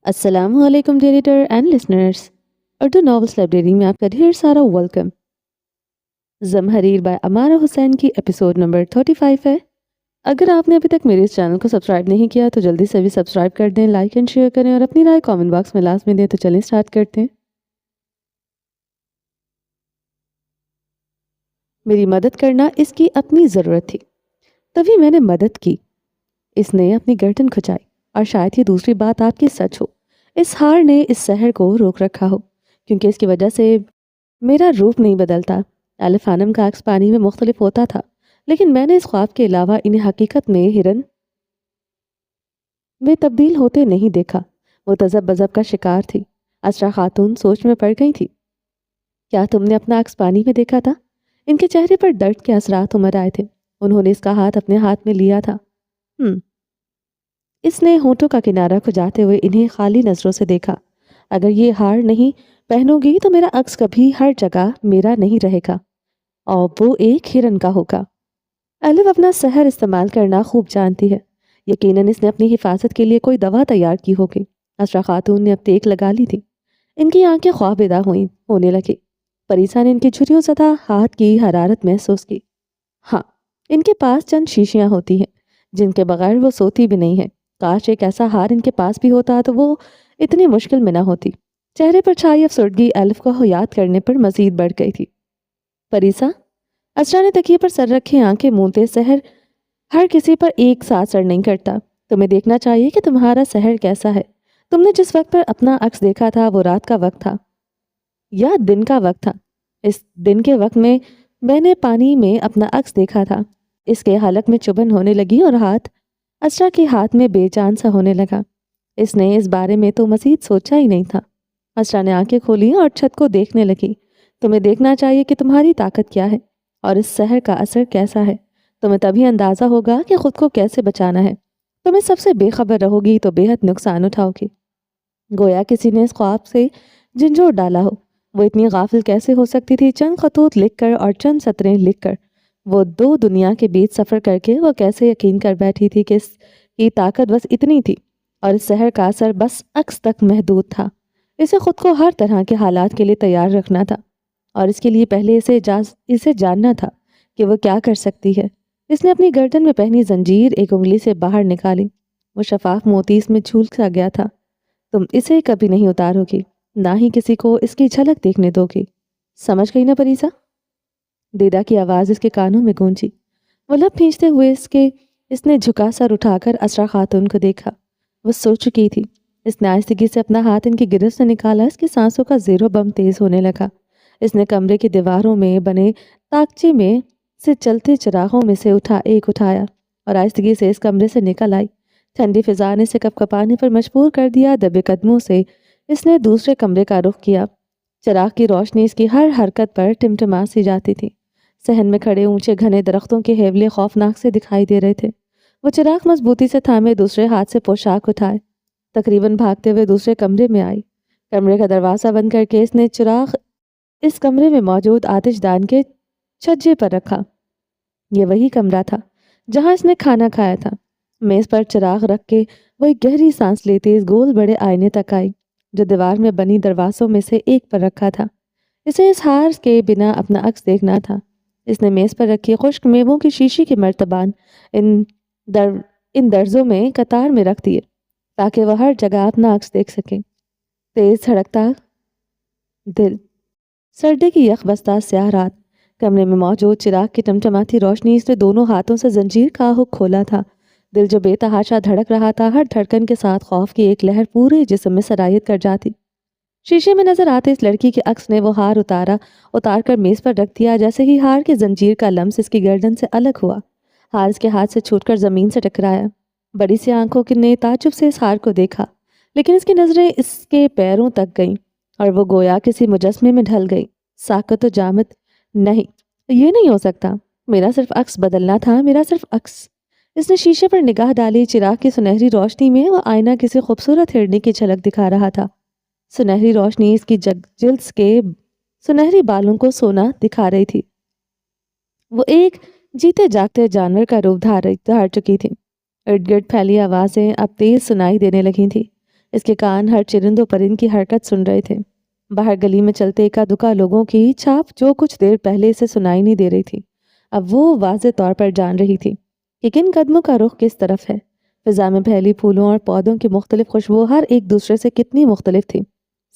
السلام علیکم editor and listeners. Urdu novels library میں آپ کا ڈھیر سارا ویلکم. زمہریر بائی امارہ حسین کی ایپیسوڈ نمبر 35 ہے. اگر آپ نے ابھی تک میرے اس چینل کو سبسکرائب نہیں کیا تو جلدی سے بھی سبسکرائب کر دیں، لائک اینڈ شیئر کریں اور اپنی رائے کامنٹ باکس میں لازمی دیں. تو چلیں سٹارٹ کرتے ہیں. میری مدد کرنا اس کی اپنی ضرورت تھی، تبھی میں نے مدد کی. اس نے اپنی گردن کھچائی. اور شاید یہ دوسری بات آپ کی سچ ہو، اس ہار نے اس سحر کو روک رکھا ہو، کیونکہ اس کی وجہ سے میرا روپ نہیں بدلتا. الف خانم کا عکس پانی میں مختلف ہوتا تھا، لیکن میں نے اس خواب کے علاوہ انہیں حقیقت میں ہرن میں تبدیل ہوتے نہیں دیکھا. وہ تذب بذب کا شکار تھی. اسرا خاتون سوچ میں پڑ گئی تھی. کیا تم نے اپنا عکس پانی میں دیکھا تھا؟ ان کے چہرے پر درد کے اثرات امر آئے تھے. انہوں نے اس کا ہاتھ اپنے ہاتھ میں لیا تھا. اس نے ہونٹوں کا کنارہ کھجاتے ہوئے انہیں خالی نظروں سے دیکھا. اگر یہ ہار نہیں پہنو گی تو میرا عکس کبھی ہر جگہ میرا نہیں رہے گا اور وہ ایک ہرن کا ہوگا. الف اپنا سحر استعمال کرنا خوب جانتی ہے. یقیناً اس نے اپنی حفاظت کے لیے کوئی دوا تیار کی ہوگی. اسرا خاتون نے اب ٹیک لگا لی تھی. ان کی آنکھیں خوابیدہ ہونے لگی. پریسا نے ان کی جھریوں زدہ ہاتھ کی حرارت محسوس کی. ہاں، ان کے پاس چند شیشیاں ہوتی ہیں جن کے بغیر وہ سوتی بھی نہیں ہے. کاش ایک ایسا ہار ان کے پاس بھی ہوتا تو وہ اتنی مشکل میں نہ ہوتی. چہرے پر چھائی افسردگی الف کو یاد کرنے پر مزید بڑھ گئی تھی. پریسا، اسرا نے تکیے پر سر رکھے آنکھیں مونتے، سحر ہر کسی پر ایک ساتھ سر نہیں کرتا. تمہیں دیکھنا چاہیے کہ تمہارا سحر کیسا ہے. تم نے جس وقت پر اپنا عکس دیکھا تھا وہ رات کا وقت تھا یا دن کا وقت تھا؟ اس دن کے وقت میں نے پانی میں اپنا عکس دیکھا تھا. اس کے حلق میں چبھن ہونے لگی اور ہاتھ اسرا کے ہاتھ میں بے جان سا ہونے لگا. اس نے اس بارے میں تو مزید سوچا ہی نہیں تھا. اسرا نے آنکھیں کھولی اور چھت کو دیکھنے لگی. تمہیں دیکھنا چاہیے کہ تمہاری طاقت کیا ہے اور اس سحر کا اثر کیسا ہے. تمہیں تبھی اندازہ ہوگا کہ خود کو کیسے بچانا ہے. تمہیں سب سے بے خبر رہو گی تو بے حد نقصان اٹھاؤ گی. گویا کسی نے اس خواب سے جھنجھوڑ ڈالا ہو. وہ اتنی غافل کیسے ہو سکتی تھی؟ چند خطوط لکھ کر اور چند سطریں لکھ کر وہ دو دنیا کے بیچ سفر کر کے وہ کیسے یقین کر بیٹھی تھی کہ اس کی طاقت بس اتنی تھی اور اس سحر کا اثر بس عکس تک محدود تھا. اسے خود کو ہر طرح کے حالات کے لیے تیار رکھنا تھا اور اس کے لیے پہلے اسے جاننا تھا کہ وہ کیا کر سکتی ہے. اس نے اپنی گردن میں پہنی زنجیر ایک انگلی سے باہر نکالی. وہ شفاف موتی اس میں جھول سا گیا تھا. تم اسے کبھی نہیں اتارو گی، نہ ہی کسی کو اس کی جھلک دیکھنے دو گی. سمجھ گئی نا پریسا؟ دیدا کی آواز اس کے کانوں میں گونجی. وہ لب کھینچتے ہوئے اس نے جھکا سر اٹھا کر اسرا خاتون کو دیکھا. وہ سو چکی تھی. اس نے آہستگی سے اپنا ہاتھ ان کی گرفت سے نکالا. اس کی سانسوں کا زیر و بم تیز ہونے لگا. اس نے کمرے کی دیواروں میں بنے تاکچے میں سے چلتے چراغوں میں سے اٹھایا اور آہستگی سے اس کمرے سے نکل آئی. ٹھنڈی فضا نے اسے کپ کپانے پر مجبور کر دیا. دبے قدموں سے اس نے دوسرے کمرے کا رخ کیا. چراغ کی روشنی اس کی ہر حرکت پر ٹمٹما سی جاتی تھی. صحن میں کھڑے اونچے گھنے درختوں کے ہیولے خوفناک سے دکھائی دے رہے تھے. وہ چراغ مضبوطی سے تھامے دوسرے ہاتھ سے پوشاک اٹھائے تقریباً بھاگتے ہوئے دوسرے کمرے میں آئی. کمرے کا دروازہ بند کر کے اس نے چراغ اس کمرے میں موجود آتش دان کے چھجے پر رکھا. یہ وہی کمرہ تھا جہاں اس نے کھانا کھایا تھا. میز پر چراغ رکھ کے وہ ایک گہری سانس لیتے اس گول بڑے آئینے تک آئی جو دیوار میں بنی دروازوں میں سے ایک پر رکھا تھا. اسے اس ہار کے بنا اپنا عکس دیکھنا تھا. اس نے میز پر رکھی خشک میووں کی شیشی کے مرتبان ان درزوں میں قطار میں رکھ دیے تاکہ وہ ہر جگہ اپنا عکس دیکھ سکیں. تیز دھڑکتا دل، سردی کی یخ بستہ سیاہ رات، کمرے میں موجود چراغ کی ٹمٹماتی روشنی. اس نے دونوں ہاتھوں سے زنجیر کا ہک کھولا تھا. دل جو بے تحاشا دھڑک رہا تھا، ہر دھڑکن کے ساتھ خوف کی ایک لہر پورے جسم میں سرایت کر جاتی. شیشے میں نظر آتے اس لڑکی کے عکس نے وہ ہار اتار کر میز پر رکھ دیا. جیسے ہی ہار کی زنجیر کا لمس اس کی گردن سے الگ ہوا، ہار اس کے ہاتھ سے چھوٹ کر زمین سے ٹکرایا. بڑی سی آنکھوں نے تعجب سے اس ہار کو دیکھا، لیکن اس کی نظریں اس کے پیروں تک گئیں اور وہ گویا کسی مجسمے میں ڈھل گئی. ساکت و جامد، نہیں، یہ نہیں ہو سکتا. میرا صرف عکس بدلنا تھا، میرا صرف عکس. اس نے شیشے پر نگاہ ڈالی. چراغ کی سنہری روشنی میں وہ آئینہ کسی خوبصورت ہرنی کی جھلک دکھا رہا تھا. سنہری روشنی اس کی جلد کے سنہری بالوں کو سونا دکھا رہی تھی. وہ ایک جیتے جاگتے جانور کا روپ دھار چکی تھی. ارد گرد پھیلی آوازیں اب تیز سنائی دینے لگی تھی. اس کے کان ہر چرند و پرند کی حرکت سن رہے تھے۔ باہر گلی میں چلتے اکا دکا لوگوں کی چھاپ جو کچھ دیر پہلے اسے سنائی نہیں دے رہی تھی، اب وہ واضح طور پر جان رہی تھی کہ کن قدموں کا رخ کس طرف ہے۔ فضا میں پھیلی پھولوں اور پودوں کی مختلف خوشبو ہر ایک دوسرے سے کتنی مختلف تھی،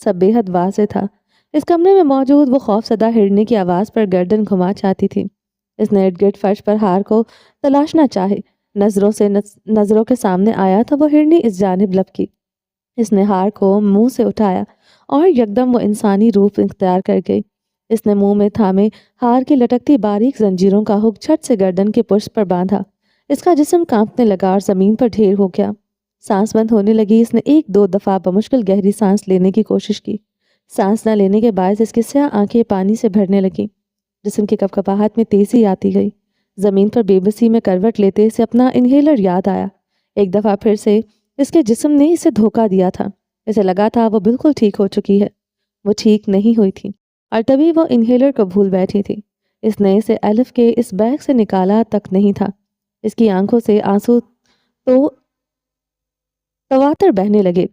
سب بے حد واضح تھا۔ اس کمرے میں موجود وہ خوف زدہ ہرنی کی آواز پر گردن گھما چاہتی تھی۔ اس نے ارد گرد فرش پر ہار کو تلاشنا چاہے، نظروں کے سامنے آیا تو وہ ہرنی اس جانب لپکی۔ اس نے ہار کو منہ سے اٹھایا اور یکدم وہ انسانی روپ اختیار کر گئی۔ اس نے منہ میں تھامے ہار کی لٹکتی باریک زنجیروں کا ہک جھٹ سے گردن کے پشت پر باندھا۔ اس کا جسم کانپنے لگا اور زمین پر ڈھیر ہو گیا۔ سانس بند ہونے لگی۔ اس نے ایک دو دفعہ بمشکل گہری سانس لینے کی کوشش کی۔ سانس نہ لینے کے باعث اس کی سیاہ آنکھیں پانی سے بھرنے لگیں۔ جسم کی کپکپاہٹ میں تیزی آتی گئی۔ زمین پر بے بسی میں کروٹ لیتے اسے اپنا انہیلر یاد آیا۔ ایک دفعہ پھر سے اس کے جسم نے اسے دھوکہ دیا تھا۔ اسے لگا تھا وہ بالکل ٹھیک ہو چکی ہے، وہ ٹھیک نہیں ہوئی تھی، اور تبھی وہ انہیلر کو بھول بیٹھی تھی۔ اس نے اسے الف کے اس بیگ سے نکالا تک نہیں تھا۔ اس کی آنکھوں سے آنسو تو تواتر بہنے لگے،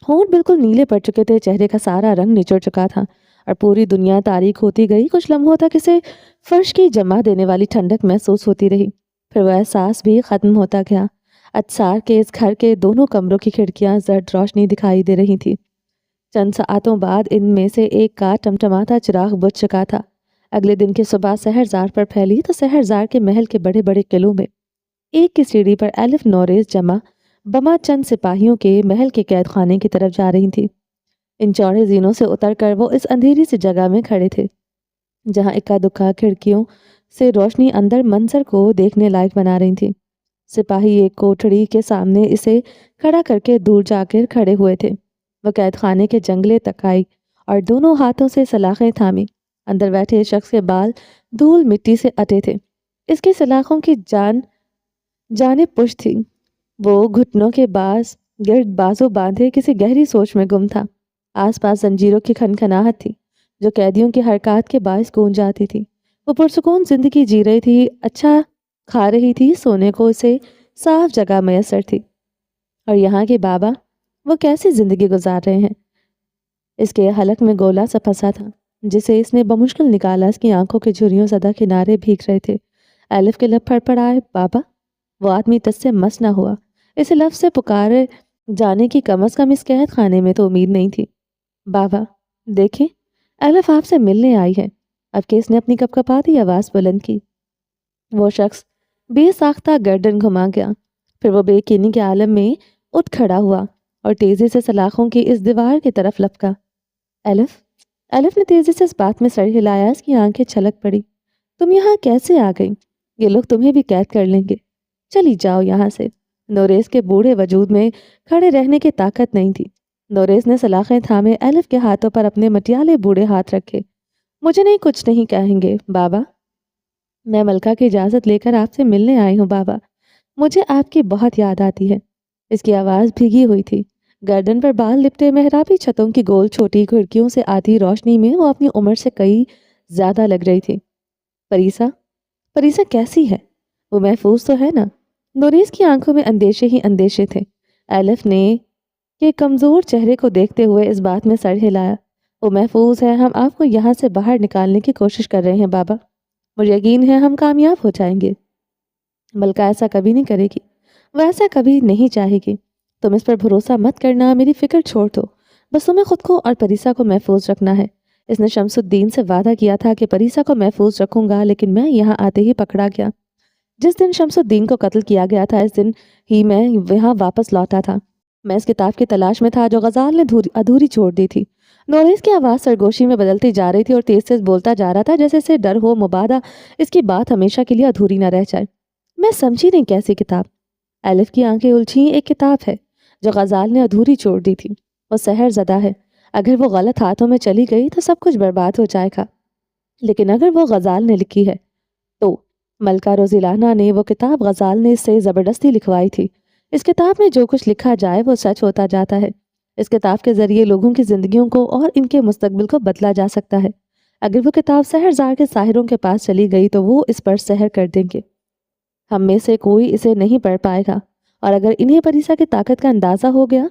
ہونٹ بالکل نیلے پڑ چکے تھے، چہرے کا سارا رنگ نچڑ چکا تھا اور پوری دنیا تاریک ہوتی گئی۔ کچھ لمحوں تک اسے فرش کی جما دینے والی ٹھنڈک محسوس ہوتی رہی، پھر وہ احساس بھی ختم ہوتا گیا۔ اجسار کے اس گھر کے دونوں کمروں کی کھڑکیاں زرد روشنی دکھائی دے رہی تھی۔ چند ساعتوں بعد ان میں سے ایک کا ٹمٹماتا چراغ بجھ چکا تھا۔ اگلے دن کی صبح سحرزار پر پھیلی تو سحرزار کے محل کے بڑے بڑے قلعوں میں ایک کی سیڑھی پر الف نوریز جمع بما چند سپاہیوں کے محل کے قید خانے کی طرف جا رہی تھی۔ ان چوڑے زینوں سے اتر کر وہ اس اندھیری سی جگہ میں کھڑے تھے جہاں اکا دکا کھڑکیوں سے روشنی اندر منظر کو دیکھنے لائق بنا رہی تھی۔ سپاہی ایک کوٹھڑی کے سامنے اسے کھڑا کر کے دور جا کر کھڑے ہوئے تھے۔ وہ قید خانے کے جنگلے تک آئی اور دونوں ہاتھوں سے سلاخیں تھامی۔ اندر بیٹھے شخص کے بال دھول مٹی سے اٹے تھے، اس کی سلاخوں کی جانب پشت تھی۔ وہ گھٹنوں کے گرد بازو باندھے کسی گہری سوچ میں گم تھا۔ آس پاس زنجیروں کی کھنکھناہٹ تھی جو قیدیوں کی حرکات کے باعث گونج جاتی تھی۔ وہ پرسکون زندگی جی رہی تھی، اچھا کھا رہی تھی، سونے کو اسے صاف جگہ میسر تھی۔ اور یہاں کے بابا، وہ کیسی زندگی گزار رہے ہیں؟ اس کے حلق میں گولا سا پھنسا تھا جسے اس نے بمشکل نکالا۔ اس کی آنکھوں کے جھریوں زدہ کنارے بھیگ رہے تھے۔ الف کے لب پھڑپڑائے، بابا؟ وہ آدمی ٹس سے مس نہ ہوا۔ اسے لفظ سے پکارے جانے کی کم از کم اس قید خانے میں تو امید نہیں تھی۔ بابا دیکھیں، الف آپ سے ملنے آئی ہے، اب کہ اس نے اپنی کپکپاتی آواز بلند کی۔ وہ شخص بے ساختہ گردن گھما گیا، پھر وہ بے یقینی کے عالم میں اٹھ کھڑا ہوا اور تیزی سے سلاخوں کی اس دیوار کی طرف لپکا۔ الف نے تیزی سے اس بات میں سر ہلایا۔ اس کی آنکھیں چھلک پڑی۔ تم یہاں کیسے آ گئی؟ یہ لوگ تمہیں بھی قید کر لیں گے، چلی جاؤ یہاں سے۔ نوریز کے بوڑھے وجود میں کھڑے رہنے کی طاقت نہیں تھی۔ نوریز نے سلاخیں تھامے الف کے ہاتھوں پر اپنے مٹیالے بوڑھے ہاتھ رکھے۔ مجھے نہیں، کچھ نہیں کہیں گے بابا، میں ملکہ کی اجازت لے کر آپ سے ملنے آئی ہوں بابا، مجھے آپ کی بہت یاد آتی ہے۔ اس کی آواز بھیگی ہوئی تھی، گردن پر بال لپٹے محرابی چھتوں کی گول چھوٹی کھڑکیوں سے آتی روشنی میں وہ اپنی عمر سے کئی زیادہ لگ رہی تھی۔ پریسا کیسی ہے؟ وہ محفوظ تو ہے نا؟ نوریز کی آنکھوں میں اندیشے ہی اندیشے تھے۔ الف نے کے کمزور چہرے کو دیکھتے ہوئے اس بات میں سر ہلایا۔ وہ محفوظ ہے، ہم آپ کو یہاں سے باہر نکالنے کی کوشش کر رہے ہیں بابا، مجھے یقین ہے ہم کامیاب ہو جائیں گے۔ ملکہ ایسا کبھی نہیں کرے گی، وہ ایسا کبھی نہیں چاہے گی، تم اس پر بھروسہ مت کرنا، میری فکر چھوڑ دو، بس تمہیں خود کو اور پریسا کو محفوظ رکھنا ہے۔ اس نے شمس الدین سے وعدہ کیا تھا کہ پریسا کو محفوظ رکھوں گا، لیکن میں یہاں آتے ہی پکڑا گیا۔ جس دن شمس الدین کو قتل کیا گیا تھا اس دن ہی میں یہاں واپس لوٹا تھا۔ میں اس کتاب کی تلاش میں تھا جو غزال نے ادھوری چھوڑ دی تھی۔ نوریز کی آواز سرگوشی میں بدلتی جا رہی تھی اور تیز تیز بولتا جا رہا تھا جیسے اسے ڈر ہو مبادا اس کی بات ہمیشہ کے لیے ادھوری نہ رہ جائے۔ میں سمجھی نہیں کیسی کتاب؟ الف کی آنکھیں الجھیں۔ ایک کتاب ہے جو غزال نے ادھوری چھوڑ دی تھی، وہ سحر زدہ ہے، اگر وہ غلط ہاتھوں میں چلی گئی تو سب کچھ برباد ہو جائے گا، لیکن اگر وہ غزال نے لکھی ہے تو ملکہ روزیلانہ نے وہ کتاب غزال نے اس سے زبردستی لکھوائی تھی۔ اس کتاب میں جو کچھ لکھا جائے وہ سچ ہوتا جاتا ہے۔ اس کتاب کے ذریعے لوگوں کی زندگیوں کو اور ان کے مستقبل کو بدلا جا سکتا ہے۔ اگر وہ کتاب سحرزار کے ساحروں کے پاس چلی گئی تو وہ اس پر سحر کر دیں گے، ہم میں سے کوئی اسے نہیں پڑھ پائے گا، اور اگر انہیں پریسا کی طاقت کا اندازہ ہو گیا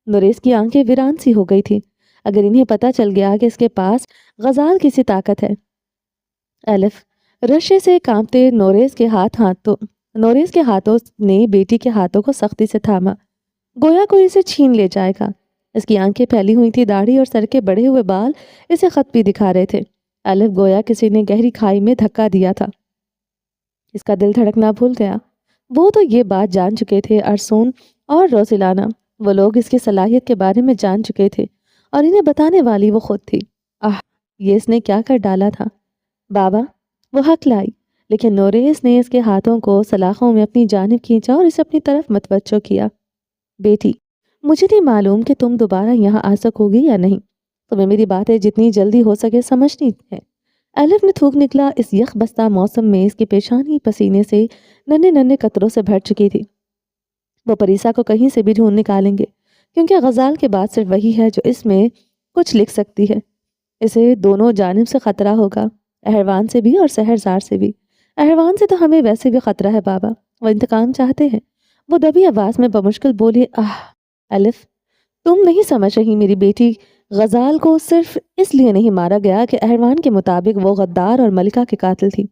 नोरेस की आंखें वीरान सी हो गई थी। अगर इन्हें पता चल गया कि इसके पास गजाल की सी ताकत है। एलिफ रशे से कांपते नोरेस के हाथों ने बेटी के हाथों को सख्ती से थामा, गोया कोई इसे छीन ले जाएगा। इसकी आंखें फैली हुई थी, दाढ़ी और सर के बढ़े हुए बाल इसे खत भी दिखा रहे थे। एलिफ गोया किसी ने गहरी खाई में धक्का दिया था। इसका दिल धड़कना भूल गया। वो तो ये बात जान चुके थे, अरसून और रोजिलाना, वो लोग इसकी सलाहियत के बारे में जान चुके थे और इन्हें बताने वाली वो खुद थी। आह, ये इसने क्या कर डाला था। बाबा, वो हकलाई, लेकिन नोरेस ने इसके हाथों को सलाखों में अपनी जानिब खींचा और इसे अपनी तरफ मतवज्जो किया। बेटी, मुझे नहीं मालूम कि तुम दोबारा यहाँ आ सकोगी या नहीं। तुम्हें मेरी बातें जितनी जल्दी हो सके समझनी है। एलिफ ने थूक निकला। इस यख बस्ता मौसम में इसकी पेशानी पसीने से नन्हे नन्हे कतरों से भर चुकी थी। वो परीसा को कहीं से भी ढूंढ निकालेंगे, क्योंकि गजाल के बाद सिर्फ वही है जो इसमें कुछ लिख सकती है। इसे दोनों जानिब से खतरा होगा, अहरवान से भी और शहरजार से भी। अहरवान से तो हमें वैसे भी खतरा है बाबा, वो इंतकाम चाहते हैं। वो दबी आवाज में बमुश्किल बोली, आह एलिफ, तुम नहीं समझ रही। मेरी बेटी गजाल को सिर्फ इसलिए नहीं मारा गया कि अहरवान के मुताबिक वो गद्दार और मलिका के कातिल थी।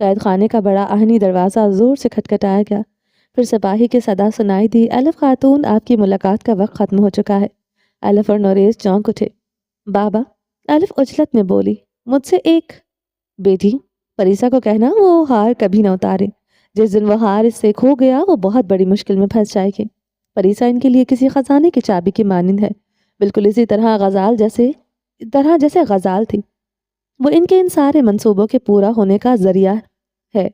कैद खाने का बड़ा आहनी दरवाज़ा जोर से खटखटाया गया। फिर सिपाही की सदा सुनाई दी, एलिफ खातून, आपकी मुलाकात का वक्त ख़त्म हो चुका है। एलिफ और नोरेस चौंक उठे। बाबा, एलिफ उजलत में बोली, मुझसे एक। बेटी, परीसा को कहना वो हार कभी न उतारे। जिस दिन वो हार इससे खो गया वो बहुत बड़ी मुश्किल में फंस जाएगी। परीसा इनके लिए किसी खजाने की चाबी की मानिंद है, बिल्कुल इसी तरह जैसे गजाल थी। वो इनके इन सारे मंसूबों के पूरा होने का जरिया है,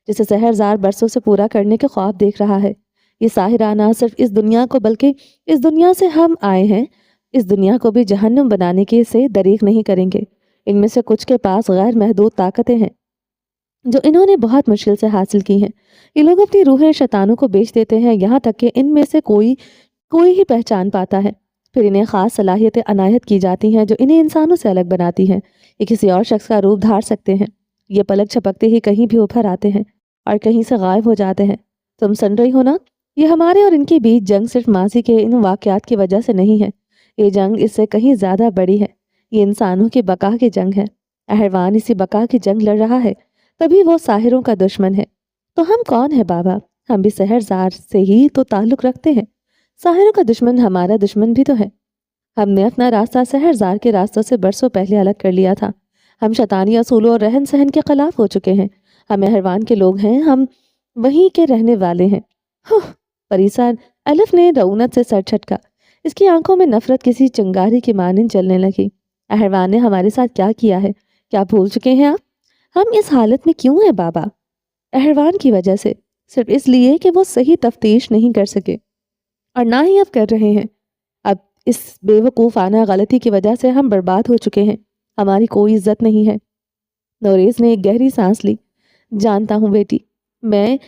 जिसे शहरजार बरसों से पूरा करने के ख्वाब देख रहा है। ये साहिराना सिर्फ इस दुनिया को, बल्कि इस दुनिया से हम आए हैं, इस दुनिया को भी जहन्नुम बनाने की से दरीक नहीं करेंगे। इनमें से कुछ के पास गैर महदूद ताकतें हैं जो इन्होंने बहुत मुश्किल से हासिल की हैं। ये लोग अपनी रूहें शैतानों को बेच देते हैं, यहाँ तक कि इनमें से कोई ही पहचान पाता है। फिर इन्हें खास सलाहियतें अनायत की जाती हैं जो इन्हें इंसानों से अलग बनाती हैं। ये किसी और शख्स का रूप धार सकते हैं। ये पलक झपकते ही कहीं भी उभर आते हैं और कहीं से गायब हो जाते हैं। तुम सुन रही हो ना, ये हमारे और इनके बीच जंग सिर्फ माजी के इन वाकयात की वजह से नहीं है। ये जंग इससे कहीं ज्यादा बड़ी है। ये इंसानों की बका की जंग है। अहरवान इसी बका की जंग लड़ रहा है, तभी वो साहिरों का दुश्मन है। तो हम कौन है बाबा? हम भी शहरजार से ही तो ताल्लुक रखते हैं। साहिरों का दुश्मन हमारा दुश्मन भी तो है। हमने अपना रास्ता शहरजार के रास्तों से बरसों पहले अलग कर लिया था। हम शैतानी असूलों और रहन सहन के खिलाफ हो चुके हैं। हम मेहरबान के लोग हैं, हम वहीं के रहने वाले हैं। परेशान एलिफ ने रऊनत से सर झटका। इसकी आंखों में नफरत किसी चिंगारी की मानिंद जलने लगी। अहरवान ने हमारे साथ क्या किया है? क्या भूल चुके हैं आप? हम इस हालत में क्यों हैं बाबा? अहरवान की वजह से, सिर्फ इसलिए कि वो सही तफ्तीश नहीं कर सके और ना ही अब कर रहे हैं। अब इस बेवकूफ़ाना गलती की वजह से हम बर्बाद हो चुके हैं। हमारी कोई इज्जत नहीं है। नोरेस ने एक गहरी सांस ली। जानता हूँ बेटी, मैं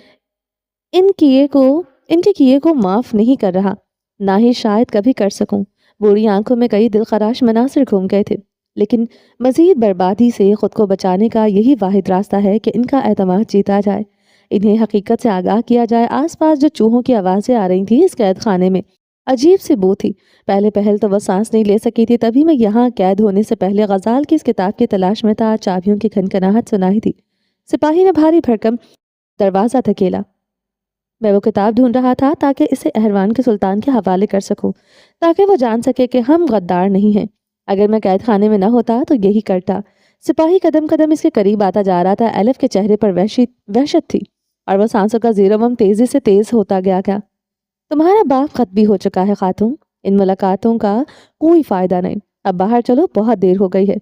इनके किए को माफ़ नहीं कर रहा, ना ही शायद कभी कर सकूं। बूढ़ी आंखों में कई दिलखराश मनासिर घूम गए थे, लेकिन मजीद बर्बादी से खुद को बचाने का यही वाहिद रास्ता है कि इनका एतमाद जीता जाए। इन्हें हकीकत से आगाह किया जाए। आसपास जो चूहों की आवाज़ें आ रही थी, इस कैद खाने में अजीब सी बू थी। पहले पहल तो वह सांस नहीं ले सकी थी। तभी मैं यहाँ कैद होने से पहले गजाल की इस किताब की तलाश में था। चाबियों की खनखनाहट सुनाई थी। सिपाही ने भारी भरकम दरवाज़ा धकेला। मैं वो किताब ढूंढ रहा था ताकि इसे अहरवान के सुल्तान के हवाले कर सकूं, ताकि वो जान सके कि हम गद्दार नहीं हैं। अगर मैं कैद खाने में न होता तो यही करता। सिपाही कदम कदम इसके करीब आता जा रहा था। एलिफ के चेहरे पर वहशत थी और वह सांसों का जीरोवम तेजी से तेज होता गया। तुम्हारा बाप खत भी हो चुका है खातून। इन मुलाकातों का कोई फायदा नहीं। अब बाहर चलो, बहुत देर हो गई है।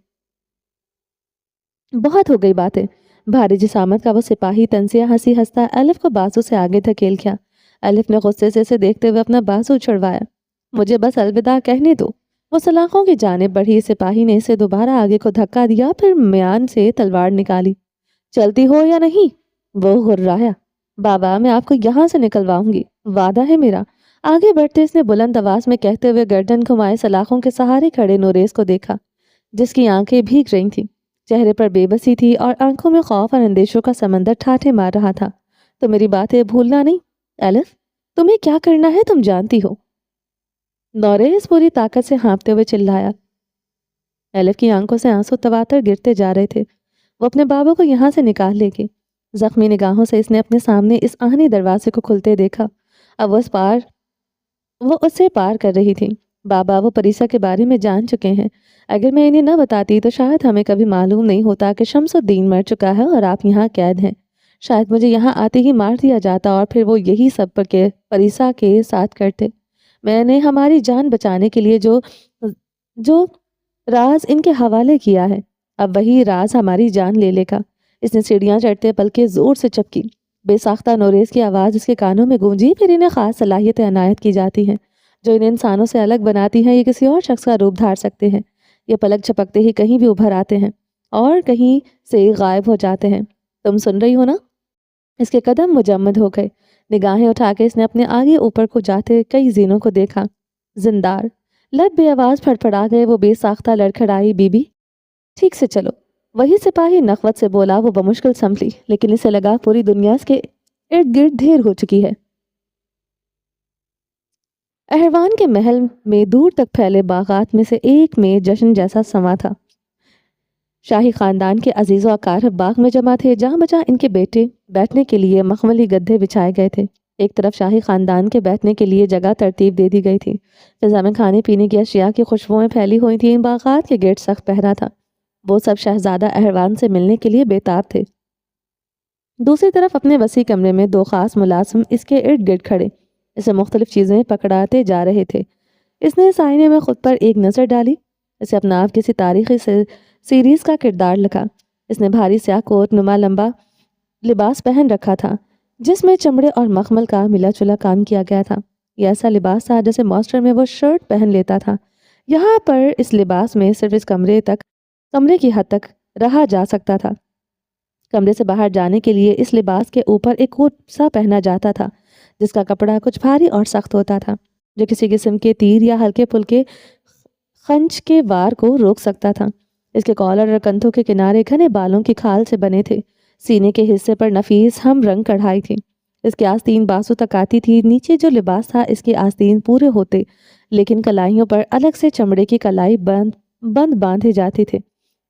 बहुत हो गई बातें। भारी जिसामत का वो सिपाही तनसिया हंसी हंसता एलिफ को बाजू से आगे धकेल गया। एलिफ ने गुस्से से इसे देखते हुए अपना बाजू छुड़वाया। मुझे बस अलविदा कहने दो। वो सलाखों की जानिब बढ़ी। सिपाही ने इसे दोबारा आगे को धक्का दिया, फिर म्यान से तलवार निकाली। चलती हो या नहीं? वो हुर्राया। बाबा, मैं आपको यहाँ से निकलवाऊंगी, वादा है मेरा। आगे बढ़ते इसने बुलंद आवाज में कहते हुए गर्दन घुमाए सलाखों के सहारे खड़े नोरेस को देखा, जिसकी आंखें भीग रही थीं। चेहरे पर बेबसी थी और आंखों में खौफ और अंदेशों का समंदर ठाठे मार रहा था। तो मेरी बातें भूलना नहीं एलिफ। तुम्हें क्या करना है तुम जानती हो। नौरेज पूरी ताकत से हाँफते हुए चिल्लाया। एलिफ की आंखों से आंसू तवातर गिरते जा रहे थे। वो अपने बाबा को यहाँ से निकाल लेगी। जख्मी निगाहों से इसने अपने सामने इस आहनी दरवाजे को खुलते देखा। अब वो उसे पार कर रही थी। बाबा, वो परीसा के बारे में जान चुके हैं। अगर मैं इन्हें न बताती तो शायद हमें कभी मालूम नहीं होता कि शमसुद्दीन मर चुका है और आप यहाँ कैद हैं। शायद मुझे यहाँ आते ही मार दिया जाता और फिर वो यही सब के परीसा के साथ करते। मैंने हमारी जान बचाने के लिए जो जो राज इनके हवाले किया है, अब वही राज हमारी जान ले लेगा। इसने सीढ़ियाँ चढ़ते पलके जोर से चपकी। बेसाख्ता नोरेज की आवाज़ इसके कानों में गूंजी। फिर इन्हें खास सलाहियतें अनायत की जाती हैं जो इन्हें इंसानों से अलग बनाती हैं। ये किसी और शख्स का रूप धार सकते हैं। ये पलक झपकते ही कहीं भी उभर आते हैं और कहीं से गायब हो जाते हैं। तुम सुन रही हो ना? इसके कदम मुजम्मद हो गए। निगाहें उठा के इसने अपने आगे ऊपर को जाते कई जीनों को देखा। जिंदार लब बेआवाज फड़फड़ा गए। वो बेसाख्ता लड़खड़ाई, बीबी ठीक से चलो। वही सिपाही नखवत से बोला। वो बमुश्किल संभली, लेकिन इसे लगा पूरी दुनिया इसके इर्द गिर्द ढेर हो चुकी है। अहरवान के महल में दूर तक फैले बागात में से एक में जश्न जैसा समा था। शाही खानदान के अजीज़ व अकारब बाग में जमा थे, जहाँ बजा इनके बेटे बैठने के लिए मखमली गद्दे बिछाए गए थे। एक तरफ शाही खानदान के बैठने के लिए जगह तरतीब दे दी गई थी। फिजा में खाने पीने की अशिया की खुशबुएं फैली हुई थी। इन बागात के गेट सख्त पहरा था। वो सब शहजादा अहरवान से मिलने के लिए बेताब थे। दूसरी तरफ अपने वसी कमरे में दो खास मुलाजिम इसके इर्द गिर्द खड़े इसे मुख्तलिफ चीज़ें पकड़ाते जा रहे थे। इसने इस आईने में खुद पर एक नज़र डाली। इसे अपना आप किसी तारीखी सीरीज़ का किरदार लगा। इसने भारी स्याह कोट नुमा लंबा लिबास पहन रखा था, जिसमें चमड़े और मखमल का मिला जुला काम किया गया था। यह ऐसा लिबास था जैसे मास्टर में वो शर्ट पहन लेता था। यहाँ पर इस लिबास में सिर्फ इस कमरे की हद तक रहा जा सकता था। कमरे से बाहर जाने के लिए इस लिबास के ऊपर एक कोट सा पहना जाता था, जिसका कपड़ा कुछ भारी और सख्त होता था, जो किसी किस्म के तीर या हल्के फुल्के खंच के वार को रोक सकता था। इसके कॉलर और कंधों के किनारे घने बालों की खाल से बने थे। सीने के हिस्से पर नफीस हम रंग कढ़ाई थी। इसकी आस्तीन बासु तक आती थी। नीचे जो लिबास था इसकी आस्तीन पूरे होते, लेकिन कलाइयों पर अलग से चमड़े की कलाई बंद बांधे जाते थे,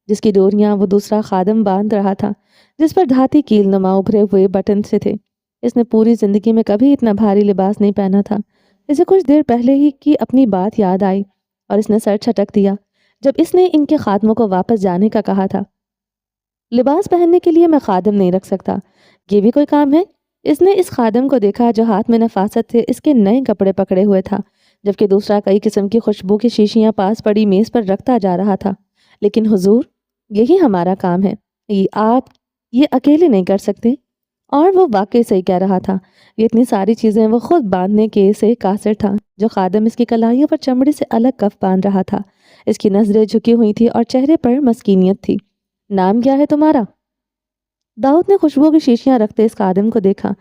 जिसकी डोरियां वो दूसरा खादम बांध रहा था, जिस पर धाती कील नुमा उभरे हुए बटन से थे। इसने पूरी जिंदगी में कभी इतना भारी लिबास नहीं पहना था। इसे कुछ देर पहले ही की अपनी बात याद आई और इसने सर छटक दिया जब इसने इनके खादमों को वापस जाने का कहा था। लिबास पहनने के लिए मैं खादम नहीं रख सकता, ये भी कोई काम है? इसने इस खादम को देखा जो हाथ में नफासत से इसके नए कपड़े पकड़े हुए था, जबकि दूसरा कई किस्म की खुशबू की शीशियां पास पड़ी मेज पर रखता जा रहा था। लेकिन हुजूर, यही हमारा काम है, आप ये अकेले नहीं कर सकते। और वो वाकई सही कह रहा था। ये इतनी सारी चीज़ें वो खुद बांधने के से कासिर था। जो खादम इसकी कलाइयों पर चमड़े से अलग कफ बांध रहा था। इसकी नजरें झुकी हुई थी और चेहरे पर मस्कीनियत थी। नाम क्या है तुम्हारा? दाऊद ने खुशबू की शीशियां रखते इस खादिम को देखा।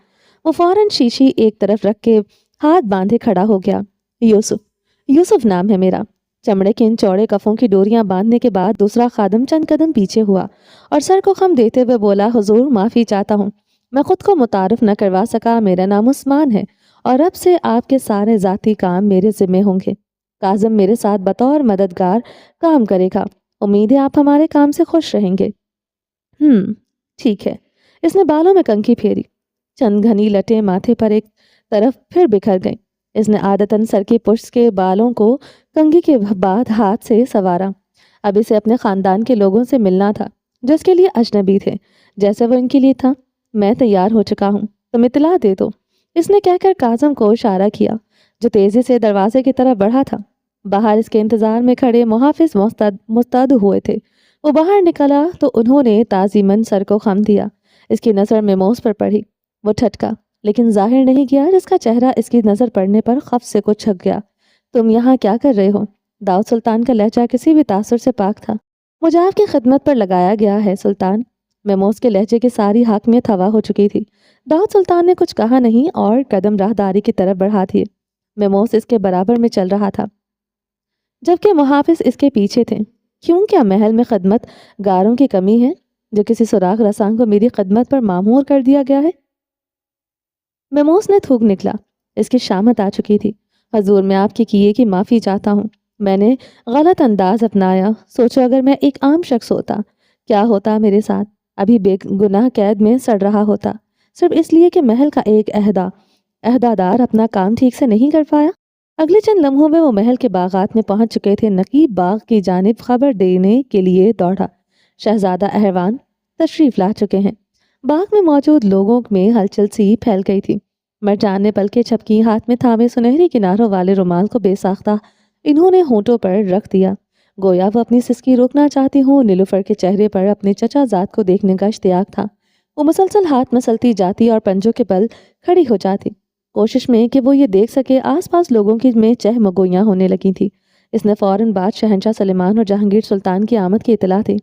वो फौरन शीशी एक तरफ रख के हाथ बांधे खड़ा हो गया। यूसुफ, यूसुफ नाम है मेरा। चमड़े के इन चौड़े कफों की डोरियां बांधने के बाद दूसरा खादम चंद कदम पीछे हुआ और सर को खम देते हुए बोला, हुजूर माफ़ी चाहता हूँ, मैं खुद को मुतारफ न करवा सका। मेरा नाम उस्मान है और अब से आपके सारे ज़ाती काम मेरे ज़िम्मे होंगे। काज़म मेरे साथ बतौर मददगार काम करेगा। उम्मीद है आप हमारे काम से खुश रहेंगे। ठीक है। इसने बालों में कंघी फेरी। चंद घनी लटें माथे पर एक तरफ फिर बिखर गईं। इसने आदतन सर की पुष्ट के बालों को कंघी के बाद हाथ से सवारा। अब इसे अपने खानदान के लोगों से मिलना था जो इसके लिए अजनबी थे, जैसे वो इनके लिए था। मैं तैयार हो चुका हूँ, तुम इतला दे दो, इसने कहकर काजम को इशारा किया, जो तेजी से दरवाजे की तरफ बढ़ा था। बाहर इसके इंतजार में खड़े मुहाफिज मुस्तैद हुए थे। वो बाहर निकला तो उन्होंने ताजीमन सर को खम दिया। इसकी नज़र मेमोस पर पड़ी। वो ठटका, लेकिन जाहिर नहीं किया, जिसका चेहरा इसकी नज़र पड़ने पर खफ से कुछ छक गया। तुम यहाँ क्या कर रहे हो? दाऊद सुल्तान का लहजा किसी भी तासुर से पाक था। मुझे आपकी खिदमत पर लगाया गया है सुल्तान। मेमोस के लहजे की सारी हाकमियत हवा हो चुकी थी। दाऊद सुल्तान ने कुछ कहा नहीं और कदम राहदारी की तरफ बढ़ा दिए। मेमोस इसके बराबर में चल रहा था, जबकि मुहाफिज इसके पीछे थे। क्यों, क्या महल में खदमत गारों की कमी है जो किसी सुराग रसान को मेरी खदमत पर मामूर कर दिया गया है? मेमोस ने थूक निकला। इसकी शामत आ चुकी थी। حضور میں آپ کے کیے کی معافی چاہتا ہوں، میں نے غلط انداز اپنایا، سوچو اگر میں ایک عام شخص ہوتا کیا ہوتا میرے ساتھ، ابھی بے گناہ قید میں سڑ رہا ہوتا، صرف اس لیے کہ محل کا ایک عہدیدار اپنا کام ٹھیک سے نہیں کر پایا۔ اگلے چند لمحوں میں وہ محل کے باغات میں پہنچ چکے تھے۔ نقیب باغ کی جانب خبر دینے کے لیے دوڑا، شہزادہ احروان تشریف لا چکے ہیں۔ باغ میں موجود لوگوں میں ہلچل سی پھیل گئی تھی۔ مرجان نے پلکیں جھپکی، ہاتھ میں تھامے سنہری کناروں والے رومال کو بے ساختہ انہوں نے ہونٹوں پر رکھ دیا، گویا وہ اپنی سسکی روکنا چاہتی ہوں۔ نیلوفر کے چہرے پر اپنے چچا زاد کو دیکھنے کا اشتیاق تھا۔ وہ مسلسل ہاتھ مسلتی جاتی اور پنجوں کے بل کھڑی ہو جاتی، کوشش میں کہ وہ یہ دیکھ سکے۔ آس پاس لوگوں کی میں چہ مگویاں ہونے لگی تھی۔ اس نے فوراً بعد شہنشاہ سلیمان اور جہانگیر سلطان کی آمد کی اطلاع دی۔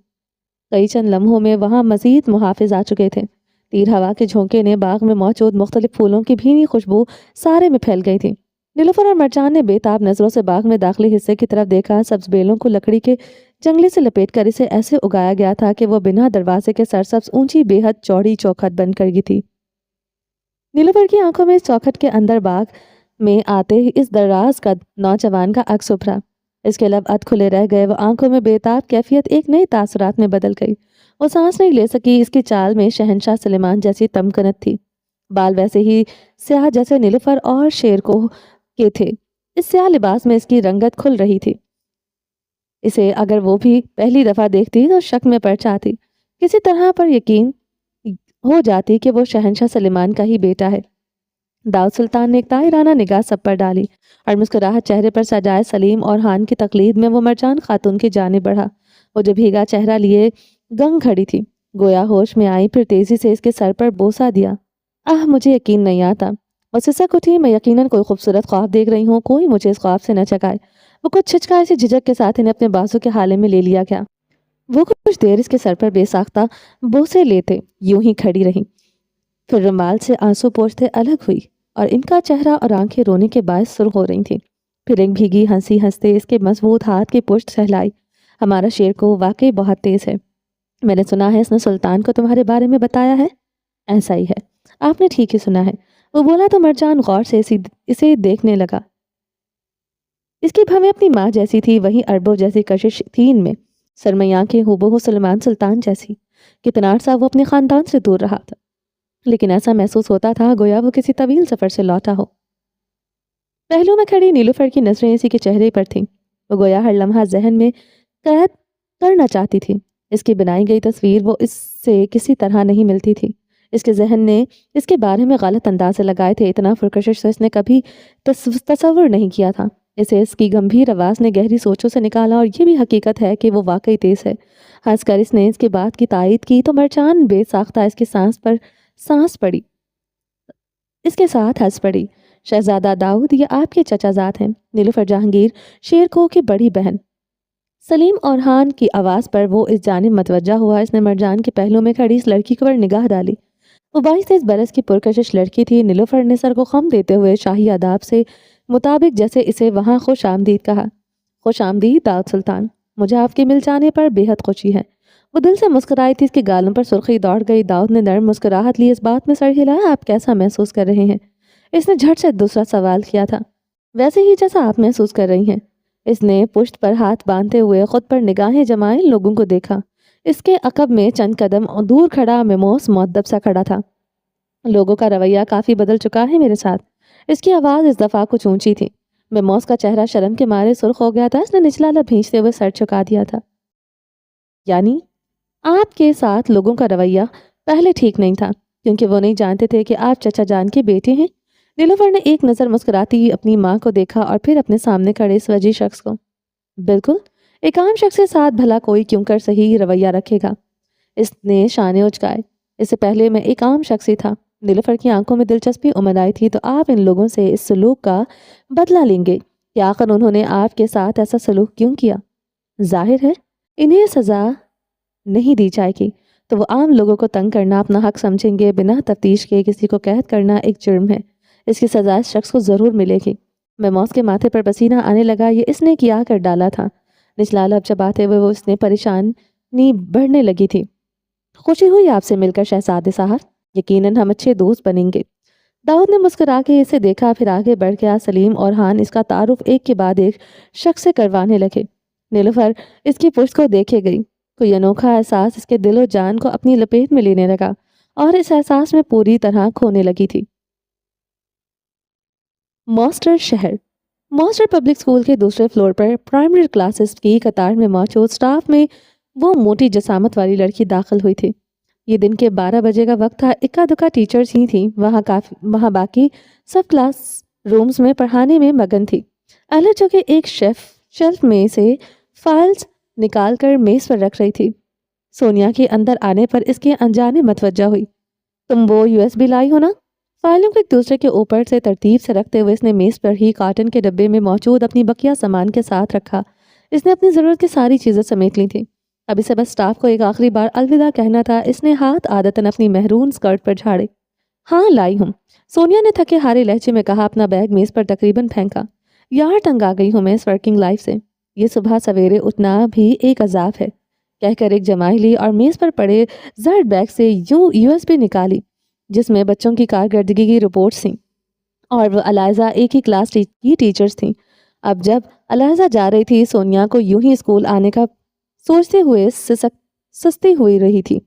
کئی چند لمحوں میں وہاں مزید محافظ آ چکے تھے۔ تیر ہوا کے جھونکے نے باغ میں موجود مختلف پھولوں کی بھینی خوشبو سارے میں پھیل گئی تھی۔ نیلوفر اور مرجان نے بےتاب نظروں سے باغ میں داخلی حصے کی طرف دیکھا۔ سبز بیلوں کو لکڑی کے جنگلے سے لپیٹ کر اسے ایسے اگایا گیا تھا کہ وہ بنا دروازے کے سرسبز اونچی بے حد چوڑی چوکھٹ بن کر گئی تھی۔ نیلوفر کی آنکھوں میں اس چوکھٹ کے اندر باغ میں آتے ہی اس دراز قد نوجوان کا عکس ابھرا۔ اس کے لب اد کھلے رہ گئے، وہ آنکھوں میں بےتاب کیفیت ایک نئے تاثرات میں بدل گئی۔ وہ سانس نہیں لے سکی۔ اس کی چال میں شہنشاہ سلیمان جیسی تمکنت تھی، بال ویسے ہی سیاہ جیسے نیلوفر اور شیر کو کے تھے۔ اس سیاہ لباس میں اس کی رنگت کھل رہی تھی۔ اسے اگر وہ بھی پہلی دفعہ دیکھتی تو شک میں پڑ جاتی، کسی طرح پر یقین ہو جاتی کہ وہ شہنشاہ سلیمان کا ہی بیٹا ہے۔ داؤد سلطان نے ایک طاہرانہ نگاہ سب پر ڈالی اور مسکراہٹ چہرے پر سجائے سلیم اور ہان کی تقلید میں وہ مرجان خاتون کی جانب بڑھا۔ وہ جو بھیگا چہرہ لیے گنگ کھڑی تھی، گویا ہوش میں آئی، پھر تیزی سے اس کے سر پر بوسہ دیا۔ مجھے یقین نہیں آتا۔ وہ سسک اٹھی، میں یقیناً کوئی خوبصورت خواب دیکھ رہی ہوں، کوئی مجھے اس خواب سے نہ چکائے۔ وہ کچھ چھچکائے سی جھجک کے ساتھ انہیں اپنے بازو کے حالے میں لے لیا گیا۔ وہ کچھ دیر اس کے سر پر بے ساختہ بوسے لیتے یوں ہی کھڑی رہی، پھر رومال سے آنسو پوچھتے الگ ہوئی اور ان کا چہرہ اور آنکھیں رونے کے باعث سرخ ہو رہی تھیں۔ پھر ایک بھیگی ہنسی ہنستے اس کے مضبوط ہاتھ کی پشت سہلائی۔ ہمارا شیر کو واقعی بہت تیز ہے، میں نے سنا ہے اس نے سلطان کو تمہارے بارے میں بتایا ہے۔ ایسا ہی ہے، آپ نے ٹھیک ہی سنا ہے، وہ بولا تو مرجان غور سے اسے دیکھنے لگا۔ اس کی بھویں اپنی ماں جیسی تھی، وہیں اربوں جیسی کشش تھی ان میں، سرمئی آنکھیں ہو سلیمان سلطان جیسی۔ کتنا عرصہ وہ اپنے خاندان سے دور رہا تھا، لیکن ایسا محسوس ہوتا تھا گویا وہ کسی طویل سفر سے لوٹا ہو۔ پہلو میں کھڑی نیلوفر کی نظریں اسی کے چہرے پر تھیں۔ وہ گویا ہر لمحہ ذہن میں قید کرنا چاہتی تھی۔ اس کی بنائی گئی تصویر وہ اس سے کسی طرح نہیں ملتی تھی۔ اس کے ذہن نے اس کے بارے میں غلط اندازے لگائے تھے، اتنا پرکشش سے اس نے کبھی تصور نہیں کیا تھا۔ اسے اس کی گمبھیر آواز نے گہری سوچوں سے نکالا، اور یہ بھی حقیقت ہے کہ وہ واقعی تیز ہے۔ ہنس کر اس نے اس کے بات کی تائید کی تو مرجان بے ساختہ اس کے ساتھ ہنس پڑی۔ شہزادہ داؤد، یہ آپ کے چچا زاد ہیں، نیلوفر جہانگیر شیر کو کی بڑی بہن۔ سلیم اور ہان کی آواز پر وہ اس جانب متوجہ ہوا۔ اس نے مرجان کے پہلو میں کھڑی اس لڑکی پر نگاہ ڈالی۔ وہ 22-23 برس کی پرکشش لڑکی تھی۔ نیلوفر نے سر کو خم دیتے ہوئے شاہی آداب سے مطابق جیسے اسے وہاں خوش آمدید کہا۔ خوش آمدید داؤد سلطان، مجھے آپ کے مل جانے پر بے حد خوشی ہے۔ وہ دل سے مسکرائی تھی، اس کے گالوں پر سرخی دوڑ گئی۔ داؤد نے نرم مسکراہٹ لی، اس بات میں سر ہلایا، آپ کیسا محسوس کر رہے ہیں؟ اس نے جھٹ سے دوسرا سوال کیا تھا۔ ویسے ہی جیسا آپ محسوس کر رہی ہیں۔ اس نے پشت پر ہاتھ باندھتے ہوئے خود پر نگاہیں جمائیں لوگوں کو دیکھا۔ اس کے عقب میں چند قدم دور کھڑا میموس مؤدب سا کھڑا تھا۔ لوگوں کا رویہ کافی بدل چکا ہے میرے ساتھ۔ اس کی آواز اس دفعہ کچھ اونچی تھی۔ میموس کا چہرہ شرم کے مارے سرخ ہو گیا تھا۔ اس نے نچلا لب بھینچتے ہوئے سر جھکا دیا تھا۔ یعنی آپ کے ساتھ لوگوں کا رویہ پہلے ٹھیک نہیں تھا، کیونکہ وہ نہیں جانتے تھے کہ آپ چچا جان کے بیٹے ہیں۔ نیلوفر نے ایک نظر مسکراتی اپنی ماں کو دیکھا اور پھر اپنے سامنے کھڑے اس وجی شخص کو۔ بالکل، ایک عام شخص کے ساتھ بھلا کوئی کیوں کر صحیح رویہ رکھے گا؟ اس نے شانے اچکائے۔ اس سے پہلے میں ایک عام شخص ہی تھا۔ نیلوفر کی آنکھوں میں دلچسپی امد آئی تھی، تو آپ ان لوگوں سے اس سلوک کا بدلہ لیں گے کہ آخر انہوں نے آپ کے ساتھ ایسا سلوک کیوں کیا؟ ظاہر ہے انہیں سزا نہیں دی جائے گی تو وہ عام لوگوں کو تنگ کرنا اپنا حق سمجھیں گے۔ بنا تفتیش کے کسی کو قید کرنا ایک جرم ہے، اس کی سزا اس شخص کو ضرور ملے گی۔ میموس کے ماتھے پر پسینہ آنے لگا، یہ اس نے کیا کر ڈالا تھا۔ نچلا لب چباتے ہوئے وہ اس نے پریشانی بڑھنے لگی تھی۔ خوشی ہوئی آپ سے مل کر شہزادے صاحب، یقیناً ہم اچھے دوست بنیں گے۔ दाऊद ने मुस्कुरा के इसे देखा, फिर आगे बढ़ गया। सलीम और हान इसका तारुफ एक के बाद एक शख्स से करवाने लगे। नीलुफर इसकी पुश्त को देखे गई। कोई अनोखा एहसास इसके दिल और जान को अपनी लपेट में लेने लगा और इस एहसास में पूरी तरह खोने लगी थी। मॉस्टर शहर। मॉस्टर पब्लिक स्कूल के दूसरे फ्लोर पर प्राइमरी क्लासेस की कतार में मौजूद स्टाफ में वो मोटी जसामत वाली लड़की दाखिल हुई थी। ये दिन के 12 बजे का वक्त था। इक्का दुक्का टीचर्स ही थी वहाँ बाकी सब क्लास रूम्स में पढ़ाने में मगन थी। अला जो कि एक शेल्फ में से फाइल्स निकाल कर मेज पर रख रही थी। सोनिया के अंदर आने पर इसकी अनजाने मतवज्जा हुई। तुम वो यूएसबी लाई हो ना? फाइलों को एक दूसरे के ऊपर से तरतीब से रखते हुए इसने मेज पर ही कॉटन के डब्बे में मौजूद अपनी बकिया सामान के साथ रखा। इसने अपनी ज़रूरत की सारी चीज़ें समेट ली थी। अब इसे बस स्टाफ को एक आखिरी बार अलविदा कहना था। इसने हाथ आदतन अपनी महरून स्कर्ट पर झाड़े। हाँ लाई हूँ, सोनिया ने थके हारे लहजे में कहा। अपना बैग मेज पर तकरीबन फेंका। यार तंग आ गई हूँ मैं इस वर्किंग लाइफ से। ये सुबह सवेरे उठना भी एक अजाब है, कहकर एक जमाई ली और मेज पर पड़े जर्द बैग से यूएसबी निकाली जिसमें बच्चों की कारकर्दगी की रिपोर्ट्स थीं और वो अलाइजा एक ही क्लास की टीचर्स थीं। अब जब अलाइजा जा रही थी, सोनिया को यूं ही स्कूल आने का सोचते हुए सुस्ती हुई रही थी।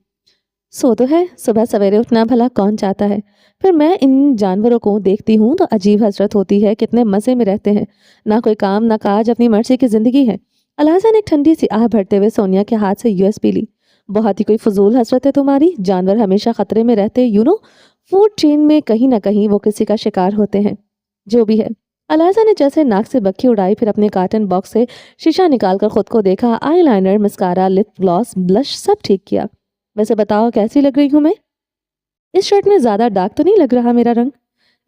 सो तो है, सुबह सवेरे उठना भला कौन चाहता है। फिर मैं इन जानवरों को देखती हूँ तो अजीब हसरत होती है, कितने मज़े में रहते हैं, ना कोई काम ना काज, अपनी मर्जी की ज़िंदगी है। अलाइजा ने ठंडी सी आह भरते हुए सोनिया के हाथ से यूएसबी ली। बहुत ही कोई फजूल हसरत है तुम्हारी। जानवर हमेशा खतरे में रहते, फूड चेन में कहीं ना कहीं वो किसी का शिकार होते हैं। जो भी है, अलाइजा ने जैसे नाक से बक्की उड़ाई, फिर अपने कार्टन बॉक्स से शीशा निकालकर खुद को देखा। Eyeliner, mascara, lip gloss, blush सब ठीक किया। वैसे बताओ कैसी लग रही हूँ मैं? इस शर्ट में ज्यादा डार्क तो नहीं लग रहा मेरा रंग?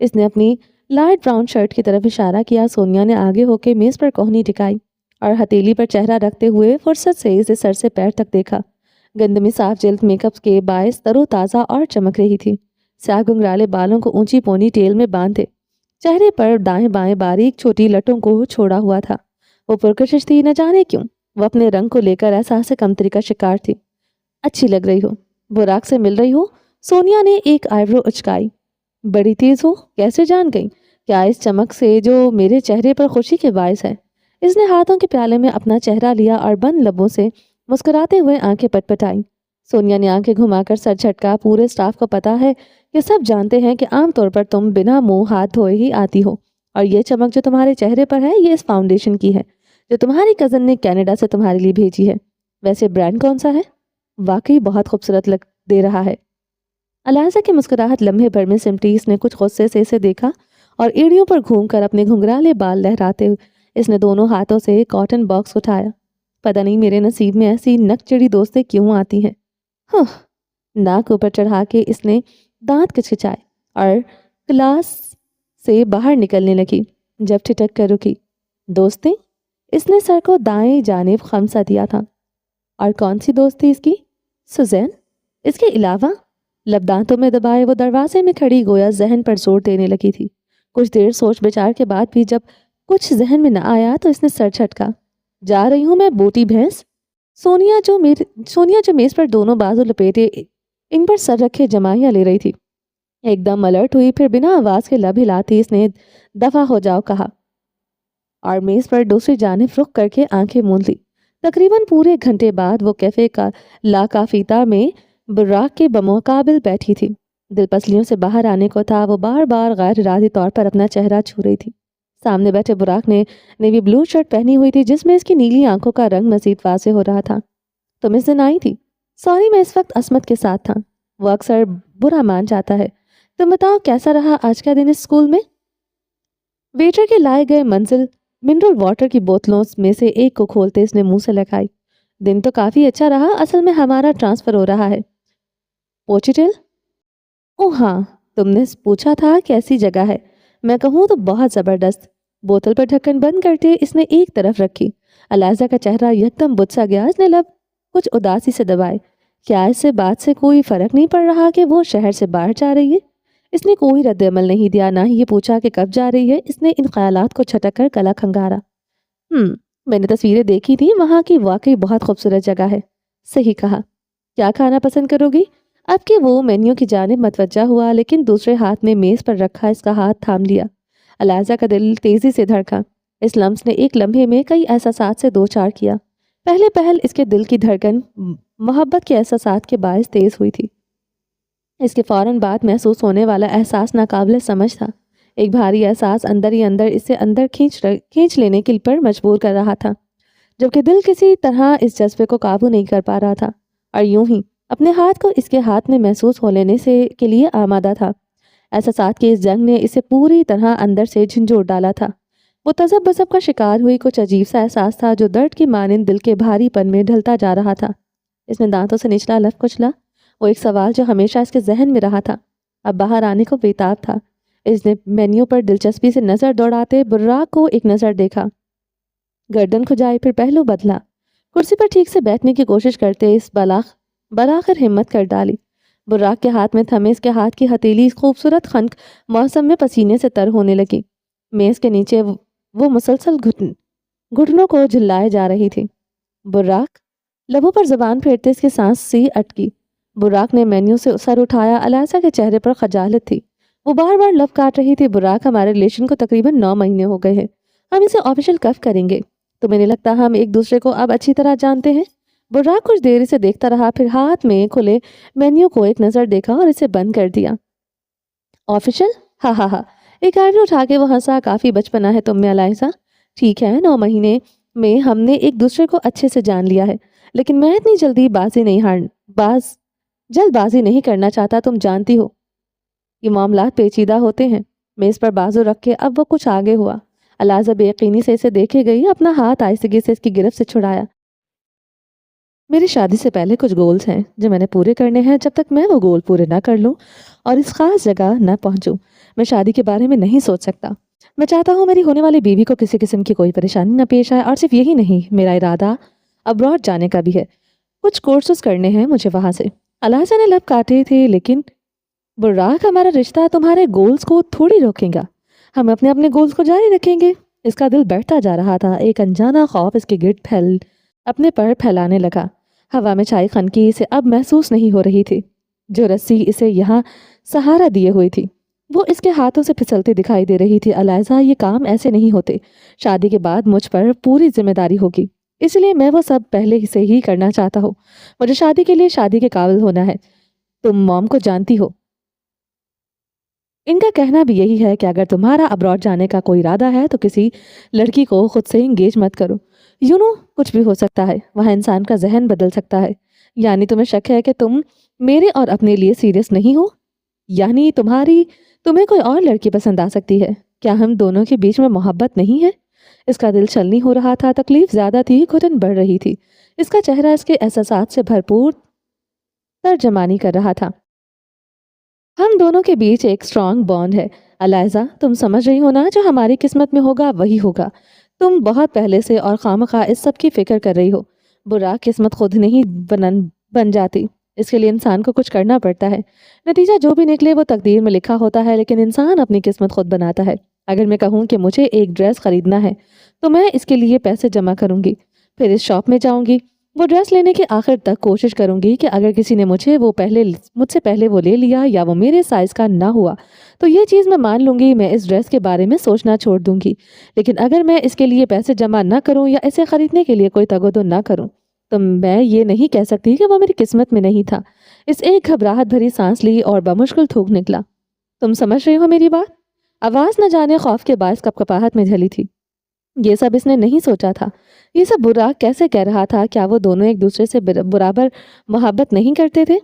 इसने अपनी लाइट ब्राउन शर्ट की तरफ इशारा किया। सोनिया ने आगे होके मेज पर कोहनी टिकाई और हथेली पर चेहरा रखते हुए फुर्सत से इसे सर से पैर तक देखा। गंदमी साफ जिल्द मेकअप के बायस तरोताज़ा और चमक रही थी। स्याह घुंघराले बालों को ऊंची पोनी टेल में बांधे, चेहरे पर दाएं बाएं बारीक छोटी लटों को छोड़ा हुआ था। वो पुरकशिश थी, न जाने क्यों वो अपने रंग को लेकर एहसास कमतरी का शिकार थी। अच्छी लग रही हो, बुराक से मिल रही हो। सोनिया ने एक आईब्रो उचकाई। बड़ी तेज हो, कैसे जान गई? क्या इस चमक से जो मेरे चेहरे पर खुशी के बायस है? इसने हाथों के प्याले में अपना चेहरा लिया और बंद लबों से मुस्कुराते हुए आंखें पटपटाई। सोनिया ने आंखें घुमाकर सर झटका। पूरे स्टाफ को पता है कि सब जानते हैं कि आमतौर पर तुम बिना मुंह हाथ धोए ही आती हो, और ये चमक जो तुम्हारे चेहरे पर है ये इस फाउंडेशन की है जो तुम्हारी कज़न ने कनाडा से तुम्हारे लिए भेजी है। वैसे ब्रांड कौन सा है? वाकई बहुत खूबसूरत लग दे रहा है। अलाइजा की मुस्कुराहट लम्हे भर में सिमटी। इसने कुछ गुस्से से इसे देखा और एड़ियों पर घूमकर अपने घुंघराले बाल लहराते हुए इसने दोनों हाथों से कॉटन बॉक्स उठाया। पता नहीं मेरे नसीब में ऐसी नकचड़ी दोस्तें क्यों आती हैं। हाँ, नाक ऊपर चढ़ा के इसने दांत किचकिचाए और क्लास से बाहर निकलने लगी। जब ठिठक कर रुकी। दोस्तें? इसने सर को दाएं जानिब खमसा दिया था। और कौन सी दोस्त थी इसकी? सुजैन? इसके अलावा? लब दांतों में दबाए वो दरवाजे में खड़ी गोया जहन पर जोर देने लगी थी। कुछ देर सोच विचार के बाद भी जब कुछ जहन में न आया तो इसने सर झटका। जा रही हूँ मैं बोटी भैंस। सोनिया जो मेज पर दोनों बाजू लपेटे इन पर सर रखे जमाइयाँ ले रही थी, एकदम अलर्ट हुई। फिर बिना आवाज के लब हिलाती इसने दफा हो जाओ कहा और मेज पर दूसरी जानिब रुख करके आंखें मूंद ली। तकरीबन पूरे घंटे बाद वो कैफे का लाकाफीता में बुर्राक के बमुकाबिल बैठी थी। दिल पसलियों से बाहर आने को था। वो बार बार गैर इरादी तौर पर अपना चेहरा छू रही थी। सामने बैठे बुराक ने नेवी ब्लू शर्ट पहनी हुई थी जिसमें इसकी नीली आंखों का रंग मजीद वाज़ेह हो रहा था। तुम इस दिन आई थी? सॉरी, मैं इस वक्त असमत के साथ था। वो अक्सर बुरा मान जाता है। तुम बताओ कैसा रहा आज का दिन इस स्कूल में? वेटर के लाए गए मिनरल वाटर की बोतलों में से एक को खोलते इसने मुंह से लगाई। दिन तो काफी अच्छा रहा। असल में हमारा ट्रांसफर हो रहा है। पोचिटेल? ओह हाँ, तुमने पूछा था कैसी जगह है। मैं कहूँ तो बहुत जबरदस्त। बोतल पर ढक्कन बंद करते इसने एक तरफ रखी। अलाइजा का चेहरा एकदम बुझ सा गया। इसने लब कुछ उदासी से दबाए। क्या इससे बात से कोई फर्क नहीं पड़ रहा कि वो शहर से बाहर जा रही है? इसने कोई रद्द-ए-अमल नहीं दिया, ना ही ये पूछा कि कब जा रही है। इसने इन ख्यालात को छटक कर गला खंगारा। मैंने तस्वीरें देखी थी, वहाँ की वाकई बहुत खूबसूरत जगह है। सही कहा। क्या खाना पसंद करोगी? اب کہ وہ مینیو کی جانب متوجہ ہوا، لیکن دوسرے ہاتھ میں میز پر رکھا اس کا ہاتھ تھام لیا۔ الیزا کا دل تیزی سے دھڑکا۔ اس لمس نے ایک لمحے میں کئی احساسات سے دو چار کیا۔ پہلے پہل اس کے دل کی دھڑکن محبت کے احساسات کے باعث تیز ہوئی تھی۔ اس کے فوراً بعد محسوس ہونے والا احساس ناقابل سمجھ تھا۔ ایک بھاری احساس اندر ہی اندر اسے اندر کھینچ لینے کے پر مجبور کر رہا تھا، جبکہ دل کسی طرح اس جذبے کو قابو نہیں کر پا رہا تھا، اور یوں ہی اپنے ہاتھ کو اس کے ہاتھ میں محسوس ہو لینے کے لیے آمادہ تھا۔ احساسات کی اس جنگ نے اسے پوری طرح اندر سے جھنجھوڑ ڈالا تھا۔ وہ تذب بذب کا شکار ہوئی کچھ عجیب سا احساس تھا جو درد کی مانند دل کے بھاری پن میں ڈھلتا جا رہا تھا۔ اس نے دانتوں سے نچلا لف کچلا، وہ ایک سوال جو ہمیشہ اس کے ذہن میں رہا تھا اب باہر آنے کو بےتاب تھا۔ اس نے مینیو پر دلچسپی سے نظر دوڑاتے براق کو ایک نظر دیکھا، گردن کھجائی، پھر پہلو بدلا، کرسی پر ٹھیک سے بیٹھنے کی کوشش کرتے اس بلاخر ہمت کر ڈالی۔ براق کے ہاتھ میں تھمے اس کے ہاتھ کی ہتھیلی خوبصورت خنک موسم میں پسینے سے تر ہونے لگی۔ میز کے نیچے وہ مسلسل گھٹنوں کو جھلائے جا رہی تھی۔ براق، لبوں پر زبان پھیرتے اس کی سانس سی اٹکی۔ براق نے مینیو سے سر اٹھایا۔ الیزا کے چہرے پر خجالت تھی، وہ بار بار لب کاٹ رہی تھی۔ براق، ہمارے ریلیشن کو تقریباً 9 مہینے ہو گئے ہیں، ہم اسے آفیشل کب کریں گے؟ تمہیں نہیں لگتا ہم ایک دوسرے کو اب اچھی طرح جانتے ہیں؟ براق کچھ دیر اسے دیکھتا رہا، پھر ہاتھ میں کھلے مینیو کو ایک نظر دیکھا اور اسے بند کر دیا۔ آفیشل؟ ہاں ہاں ہاں، ایک آئیڈیا اٹھا کے وہ ہنسا۔ کافی بچپنا ہے تم میں الیزا۔ ٹھیک ہے، 9 مہینے میں ہم نے ایک دوسرے کو اچھے سے جان لیا ہے، لیکن میں اتنی جلد بازی نہیں کرنا چاہتا۔ تم جانتی ہو یہ معاملات پیچیدہ ہوتے ہیں۔ میز پر بازو رکھ کے اب وہ کچھ آگے ہوا۔ الیزا بے یقینی سے اسے دیکھے گئی، اپنا ہاتھ آہستگی سے اس کی گرفت سے چھڑایا۔ میری شادی سے پہلے کچھ گولز ہیں جو میں نے پورے کرنے ہیں۔ جب تک میں وہ گول پورے نہ کر لوں اور اس خاص جگہ نہ پہنچوں، میں شادی کے بارے میں نہیں سوچ سکتا۔ میں چاہتا ہوں میری ہونے والی بیوی کو کسی قسم کی کوئی پریشانی نہ پیش آئے، اور صرف یہی نہیں، میرا ارادہ ابراڈ جانے کا بھی ہے۔ کچھ کورسز کرنے ہیں مجھے وہاں سے۔ الیزا نے لب کاٹے تھے، لیکن براق، ہمارا رشتہ تمہارے گولز کو تھوڑی روکے گا، ہم اپنے گولز کو جاری رکھیں گے۔ اس کا دل بیٹھتا جا رہا تھا، ایک انجانا خوف اس کے گرد اپنے پر پھیلانے لگا۔ ہوا میں چھائی خنکی اسے اب محسوس نہیں ہو رہی تھی، جو رسی اسے یہاں سہارا دیے ہوئی تھی وہ اس کے ہاتھوں سے پھسلتی دکھائی دے رہی تھی۔ الیزا، یہ کام ایسے نہیں ہوتے، شادی کے بعد مجھ پر پوری ذمہ داری ہوگی، اس لیے میں وہ سب پہلے سے ہی کرنا چاہتا ہوں۔ مجھے شادی کے لیے شادی کے قابل ہونا ہے۔ تم موم کو جانتی ہو، ان کا کہنا بھی یہی ہے کہ اگر تمہارا ابراڈ جانے کا کوئی ارادہ ہے تو کسی لڑکی کو خود سے انگیج مت کرو۔ کچھ بھی ہو سکتا ہے، وہاں انسان کا ذہن بدل سکتا ہے۔ یعنی تمہیں شک ہے کہ تم میرے اور اپنے لیے سیریس نہیں ہو؟ یعنی تمہیں کوئی اور لڑکی پسند آ سکتی ہے؟ کیا ہم دونوں کے بیچ میں محبت نہیں ہے؟ اس کا دل چھلنی ہو رہا تھا، تکلیف زیادہ تھی، گھٹن بڑھ رہی تھی۔ اس کا چہرہ اس کے احساسات سے بھرپور ترجمانی کر رہا تھا۔ ہم دونوں کے بیچ ایک اسٹرانگ بانڈ ہے الیزا، تم سمجھ رہی ہو نا، جو ہماری قسمت میں ہوگا وہی ہوگا۔ تم بہت پہلے سے اور خواہ اس سب کی فکر کر رہی ہو۔ برا قسمت خود نہیں بن جاتی، اس کے لیے انسان کو کچھ کرنا پڑتا ہے۔ نتیجہ جو بھی نکلے وہ تقدیر میں لکھا ہوتا ہے، لیکن انسان اپنی قسمت خود بناتا ہے۔ اگر میں کہوں کہ مجھے ایک ڈریس خریدنا ہے تو میں اس کے لیے پیسے جمع کروں گی، پھر اس شاپ میں جاؤں گی، وہ ڈریس لینے کے آخر تک کوشش کروں گی کہ اگر کسی نے مجھ سے پہلے وہ لے لیا یا وہ میرے سائز کا نہ ہوا تو یہ چیز میں مان لوں گی، میں اس ڈریس کے بارے میں سوچنا چھوڑ دوں گی۔ لیکن اگر میں اس کے لیے پیسے جمع نہ کروں یا اسے خریدنے کے لیے کوئی تگودو نہ کروں تو میں یہ نہیں کہہ سکتی کہ وہ میری قسمت میں نہیں تھا۔ اس ایک گھبراہٹ بھری سانس لی اور بمشکل تھوک نکلا۔ تم سمجھ رہی ہو میری بات؟ آواز نہ جانے خوف کے باعث کپکپاہٹ میں ڈھلی تھی۔ یہ سب اس نے نہیں سوچا تھا۔ یہ سب برا کیسے کہہ رہا تھا؟ کیا وہ دونوں ایک دوسرے سے برابر محبت نہیں کرتے تھے؟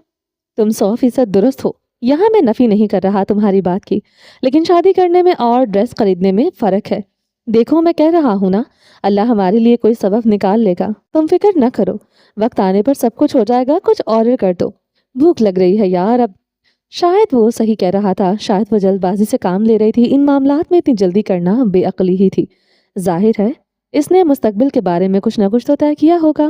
تم 100% درست ہو، یہاں میں نفی نہیں کر رہا تمہاری بات کی، لیکن شادی کرنے میں اور ڈریس خریدنے میں فرق ہے۔ دیکھو میں کہہ رہا ہوں نا، اللہ ہمارے لیے کوئی سبب نکال لے گا، تم فکر نہ کرو، وقت آنے پر سب کچھ ہو جائے گا۔ کچھ آرڈر کر دو، بھوک لگ رہی ہے یار اب۔ شاید وہ صحیح کہہ رہا تھا، شاید وہ جلد بازی سے کام لے رہی تھی، ان معاملات میں اتنی جلدی کرنا بے عقلی ہی تھی۔ ظاہر ہے اس نے مستقبل کے بارے میں کچھ نہ کچھ تو طے کیا ہوگا۔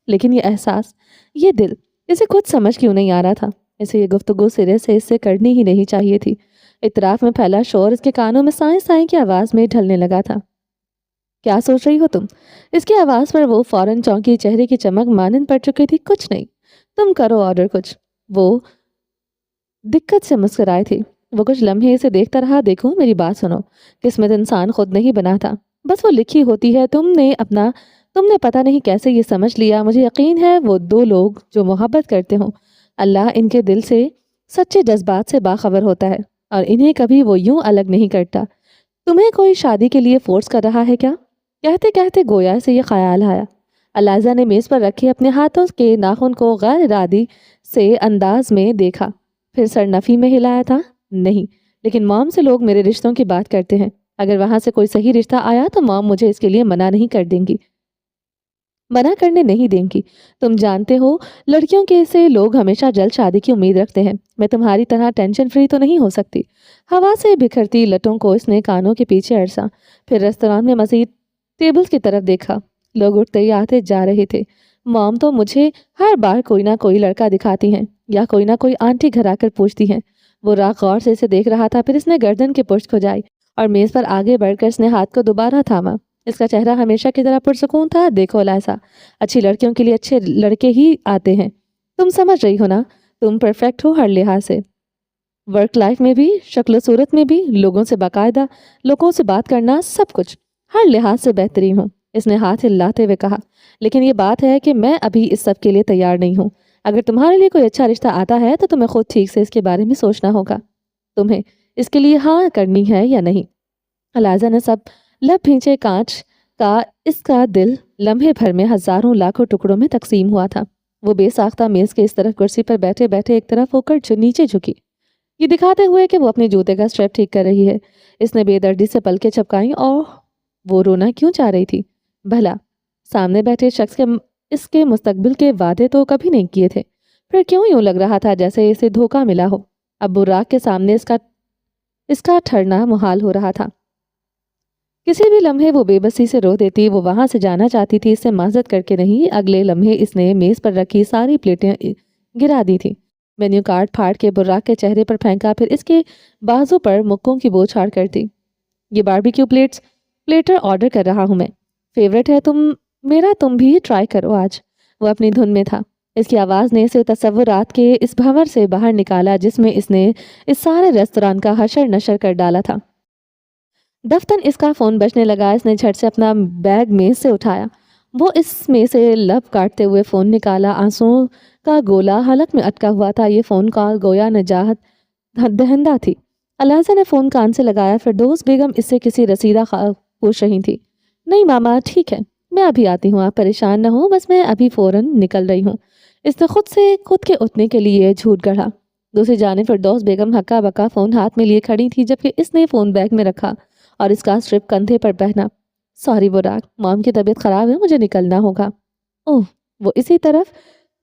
لیکن یہ احساس، یہ دل، اسے کچھ سمجھ کیوں نہیں آ رہا تھا؟ اسے یہ گفتگو سرے سے اس سے کرنی ہی نہیں چاہیے تھی۔ اطراف میں پھیلا شور اس کے کانوں میں سائیں سائیں کی آواز میں ڈھلنے لگا تھا۔ کیا سوچ رہی ہو تم؟ اس کی آواز پر وہ فوراً چونکی، چہرے کی چمک مانند پڑ چکی تھی۔ کچھ نہیں، تم کرو آرڈر کچھ۔ वो दिक्कत से मुस्कुराए थे। वो कुछ लम्हे इसे देखता रहा। देखो मेरी बात सुनो, किस्मत इंसान खुद नहीं बना था, बस वो लिखी होती है। तुमने पता नहीं कैसे ये समझ लिया। मुझे यकीन है वो दो लोग जो मोहब्बत करते हों, अल्लाह इनके दिल से सच्चे जज्बात से बाखबर होता है और इन्हें कभी वो यूं अलग नहीं करता। तुम्हें कोई शादी के लिए फोर्स कर रहा है क्या? कहते कहते गोया से ये ख्याल आया। अलाजा ने मेज पर रखे अपने हाथों के नाखून को गैर इरादी से अंदाज में देखा, फिर सर नफी में हिलाया था। नहीं, लेकिन मॉम से लोग मेरे रिश्तों की बात करते हैं। अगर वहां से कोई सही रिश्ता आया तो मॉम मुझे इसके लिए मना करने नहीं देंगी। तुम जानते हो, लड़कियों के से लोग हमेशा जल्द शादी की उम्मीद रखते हैं। मैं तुम्हारी तरह टेंशन फ्री तो नहीं हो सकती। हवा से बिखरती लटों को इसने कानों के पीछे अरसा, फिर रेस्तरान में मजीद टेबल्स की तरफ देखा। लोग उठते आते जा रहे थे। मॉम तो मुझे हर बार कोई ना कोई लड़का दिखाती हैं या कोई ना कोई आंटी घर आकर पूछती हैं। वो राग गौर से इसे देख रहा था, फिर इसने गर्दन की पुष्ट खुजाई और मेज पर आगे बढ़कर इसने हाथ को दोबारा थामा। इसका चेहरा हमेशा की तरह पुरसुकून था। देखो लाइसा, अच्छी लड़कियों के लिए अच्छे लड़के ही आते हैं। तुम समझ रही हो ना? तुम परफेक्ट हो हर लिहाज से, वर्क लाइफ में भी, शक्ल सूरत में भी, लोगों से बात करना, सब कुछ हर लिहाज से बेहतरीन हो। इसने हाथ हिलाते हुए कहा, लेकिन ये बात है कि मैं अभी इस सब के लिए तैयार नहीं हूँ। अगर तुम्हारे लिए कोई अच्छा रिश्ता आता है तो तुम्हें खुद ठीक से इसके बारे में सोचना होगा। तुम्हें इसके लिए हाँ करनी है या नहीं। अलाजा ने सब लब भींचे कांच का इसका दिल लम्हे भर में हजारों लाखों टुकड़ों में तकसीम हुआ था। वो बेसाख्ता मेज के इस तरफ कुर्सी पर बैठे बैठे एक तरफ होकर नीचे झुकी, ये दिखाते हुए कि वो अपने जूते का स्ट्रैप ठीक कर रही है। इसने बेदर्दी से पलकें झपकाई और वो रोना क्यों चाह रही थी भला? सामने बैठे शख्स के इसके मुस्तकबिल के वादे तो कभी नहीं किए थे, फिर क्यों यूं लग रहा था जैसे इसे धोखा मिला हो। अब बुर्राक के सामने इसका ठहरना मुहाल हो रहा था। किसी भी लम्हे वो बेबसी से रो देती। वो वहां से जाना चाहती थी, इससे माजरत करके नहीं। अगले लम्हे इसने मेज पर रखी सारी प्लेटें गिरा दी थी। मेन्यू कार्ड फाड़ के बुर्राक के चेहरे पर फेंका, फिर इसके बाजू पर मुक्कों की बौछार कर दी। ये बारबेक्यू प्लेटर ऑर्डर कर रहा हूं मैं, फेवरेट है तुम भी ट्राई करो आज। वो अपनी धुन में था। इसकी आवाज ने इसे तसव्वुरात के इस भंवर से बाहर निकाला जिसमें इसने इस सारे रेस्तरान का हशर नशर कर डाला था। दफ्तन इसका फोन बजने लगा। इसने झट से अपना बैग मेज से उठाया। वो इसमें से लब काटते हुए फोन निकाला। आंसुओं का गोला हलक में अटका हुआ था। ये फोन कॉल गोया नजाहत दहंदा थी। अलाजा ने फोन कान से लगाया। फिरदौस बेगम इससे किसी रसीदा पूछ रही थी। नहीं मामा ठीक है, मैं अभी आती हूँ, आप परेशान न हो, बस मैं अभी फौरन निकल रही हूँ। इसने खुद के उठने के लिए झूठ गढ़ा। दूसरी जानिब फिरदौस बेगम हक्का बक्का फोन हाथ में लिए खड़ी थी, जबकि इसने फोन बैग में रखा और इसका स्ट्रिप कंधे पर पहना। सॉरी बुराक, मॉम की तबीयत खराब है, मुझे निकलना होगा। ओह, वो इसी तरफ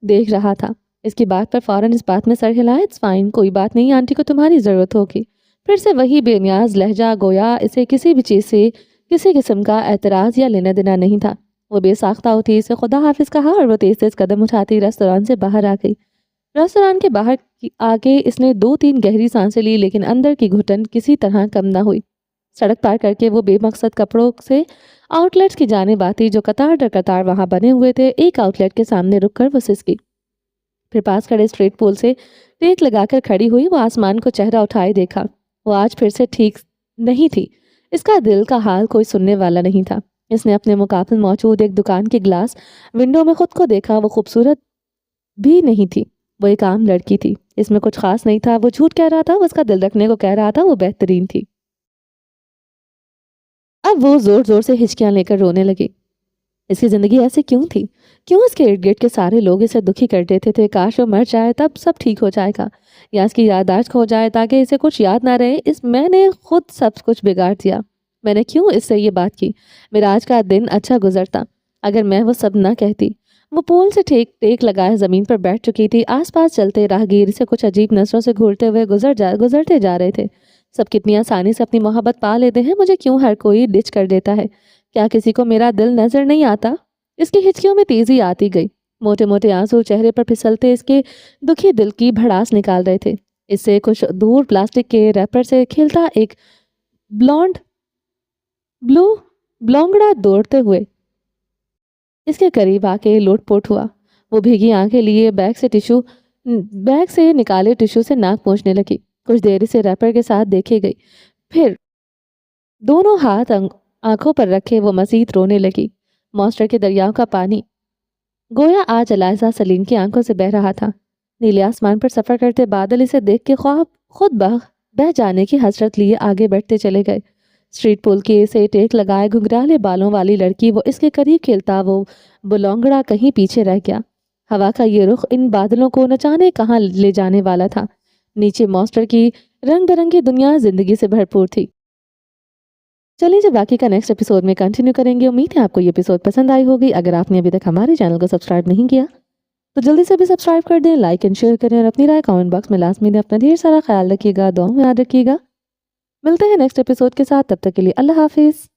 देख रहा था। इसकी बात पर फौरन इस बात में सर हिलाया। इट्स फाइन, कोई बात नहीं, आंटी को तुम्हारी ज़रूरत होगी। फिर से वही बेनियाज लहजा, गोया इसे किसी भी चीज़ से किसी किस्म का एतराज़ या लेना देना नहीं था। वो बेसाख्ता होती, इसे खुदा हाफिज कहा और वो तेज तेज कदम उठाती रेस्तरान से बाहर आ गई। रेस्तरान के बाहर आके इसने 2-3 गहरी सांसें ली, लेकिन अंदर की घुटन किसी तरह कम न हुई। सड़क पार करके वो बेमकसद कपड़ों से आउटलेट्स की जानिब आती, जो कतार दर कतार वहां बने हुए थे। एक आउटलेट के सामने रुककर वो सिसकी, फिर पास खड़े स्ट्रीट पोल से टेक लगाकर खड़ी हुई। वो आसमान को चेहरा उठाए देखा। वो आज फिर से ठीक नहीं थी। इसका दिल का हाल कोई सुनने वाला नहीं था। इसने अपने मुकाबले मौजूद एक दुकान के ग्लास विंडो में खुद को देखा। वो खूबसूरत भी नहीं थी, वो एक आम लड़की थी। इसमें कुछ खास नहीं था। वो झूठ कह रहा था, वो उसका दिल रखने को कह रहा था। वो बेहतरीन थी। अब वो जोर जोर से हिचकियां लेकर रोने लगी। इसकी जिंदगी ऐसी क्यों थी? क्यों इसके इर्द गिर्द के सारे लोग इसे दुखी कर देते थे? काश वो मर जाए, तब सब ठीक हो जाएगा, या इसकी याददाश्त खो जाए ताकि इसे कुछ याद ना रहे। मैंने खुद सब कुछ बिगाड़ दिया। मैंने क्यों इससे ये बात की? मेरा आज का दिन अच्छा गुजरता अगर मैं वो सब ना कहती। वो पोल से टेक लगाए जमीन पर बैठ चुकी थी। आसपास चलते राहगीर से कुछ अजीब नजरों से घूरते हुए गुजरते जा रहे थे। सब कितनी आसानी से अपनी मोहब्बत पा लेते हैं। मुझे क्यों हर कोई डिच कर देता है? क्या किसी को मेरा दिल नजर नहीं आता? इसकी हिचकियों में तेजी आती गई। मोटे मोटे आंसू चेहरे पर फिसलते इसके दुखी दिल की भड़ास निकाल रहे थे। इससे कुछ दूर प्लास्टिक के रैपर से खेलता एक ब्लॉन्ड ब्लू ब्लोंगड़ा दौड़ते हुए इसके करीब आके लोटपोट हुआ। वो भीगी आंखें लिए बैग से टिश्यू बैग से निकाले टिश्यू से नाक पोंछने लगी। कुछ देर इसे रैपर के साथ देखे गई, फिर दोनों हाथ आंखों पर रखे वो मजीद रोने लगी। मॉन्स्टर के दरियाओं का पानी गोया आज अलाइजा सलीम की आंखों से बह रहा था। नीले आसमान पर सफर करते बादल इसे देख के ख्वाब खुद बह जाने की हसरत लिए आगे बढ़ते चले गए। स्ट्रीट पुल के से टेक लगाए घुंघराले बालों वाली लड़की वो इसके करीब खेलता वो बुलौंगड़ा कहीं पीछे रह गया। हवा का ये रुख इन बादलों को न जाने कहाँ ले जाने वाला था। नीचे मॉन्स्टर की रंग बिरंगी दुनिया जिंदगी से भरपूर थी। चलिए जब बाकी का नेक्स्ट एपिसोड में कंटिन्यू करेंगे। उम्मीद है आपको ये एपिसोड पसंद आई होगी। अगर आपने अभी तक हमारे चैनल को सब्सक्राइब नहीं किया तो जल्दी से भी सब्सक्राइब कर दें, लाइक एंड शेयर करें और अपनी राय कमेंट बॉक्स में लास्ट में अपना ढेर सारा ख्याल रखिएगा। दुआ में याद रखिएगा। मिलते हैं नेक्स्ट एपिसोड के साथ, तब तक के लिए अल्लाह हाफिज़।